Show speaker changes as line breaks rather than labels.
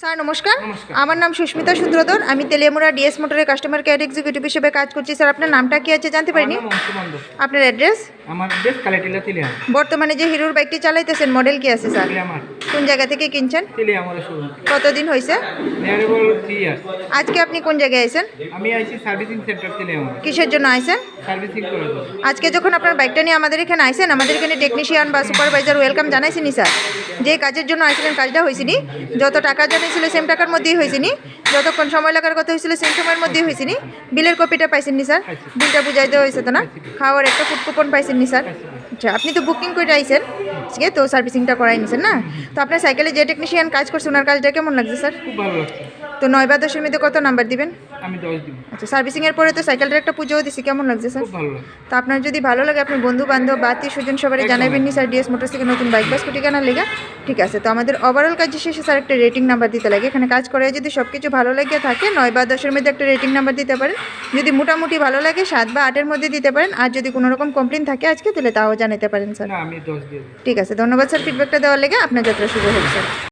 Sir নমস্কার, আমার নাম সুস্মিতা সূত্রধর। আমি তেলিয়ামুড়া ডিএস মোটরের কাস্টমার কেয়ার এক্সিকিউটিভ হিসেবে কাজ করছি। স্যার আপনার নামটা কি আছে জানতে পারিনি? আপনার অ্যাড্রেস?
আমার অ্যাড্রেস কালেটিলা তেলিয়া।
বর্তমানে যে হিরোর বাইকটি চালাইতেছেন মডেল কি আছে স্যার?
আমার
কোন জায়গা থেকে কিনছেন?
তেলিয়ামুড়া শোরুম।
কতদিন হয়েছে?
নিয়ারেবল 3 ইয়ার্স।
আজকে আপনি কোন জায়গায় আইছেন?
আমি আইছি সার্ভিসিং সেন্টার তেলিয়ামুড়া।
কিসের জন্য আইছেন?
সার্ভিসিং করার জন্য।
আজকে যখন আপনার বাইকটা নিয়ে আমাদের এখানে আইছেন, আমাদের এখানে টেকনিশিয়ান বা সুপারভাইজার ওয়েলকাম জানাইছেনি স্যার? যে কাজের জন্য আইছিলেন কাজটা হয়েছিনি? যত টাকা জানাইছিল সেম টাকার মধ্যেই হয়েছিনি? যতক্ষণ সময় লাগার কথা হয়েছিল সেম সময়ের মধ্যেই হয়েছিনি? বিলের কপিটা পাইছেননি স্যার? বিলটা বুঝাই দেওয়া হয়েছে তো না? খাওয়ার একটা ফুড কুপন পাইছেননি স্যার? আচ্ছা, আপনি তো বুকিং করে আইছেন, ঠিক তো সার্ভিসিংটা করাই নিছেন না? তো আপনার সাইকেলে যে টেকনিশিয়ান কাজ করছে ওনার কাজটা কেমন লাগছে স্যার?
খুব ভালো লাগছে।
তো 9 বা 10-এর মধ্যে কত নাম্বার দিবেন?
আমি 10 দিব।
আচ্ছা, সার্ভিসিংয়ের পরে তো সাইকেলটার একটা পুজোও দিছি, কেমন লাগছে স্যার?
খুব ভালো লাগছে।
তো আপনার যদি ভালো লাগে আপনার বন্ধু বান্ধব বা আত্মীয় স্বজন সবাই জানাবেন নি স্যার ডিএস মোটরস থেকে নতুন বাইক বা স্কুটি কেনার লেগা? ঠিক আছে, তো আমাদের ওভারঅল কাজ শেষে স্যার একটা রেটিং নাম্বার দিতে লাগে। এখানে কাজ করে যদি সব কিছু ভালো লাগে থাকে 9 বা 10-এর মধ্যে একটা রেটিং নাম্বার দিতে পারেন। যদি মোটামুটি ভালো লাগে 7 বা 8-এর মধ্যে দিতে পারেন। আর যদি কোনো রকম কমপ্লেন থাকে আজকে তাহলে তাও জানাতে পারেন স্যার।
না, আমি 10 দিব।
ঠিক আছে, ধন্যবাদ স্যার ফিডব্যাকটা দেওয়ার লেগে। আপনার যাত্রা শুভ হোক স্যার।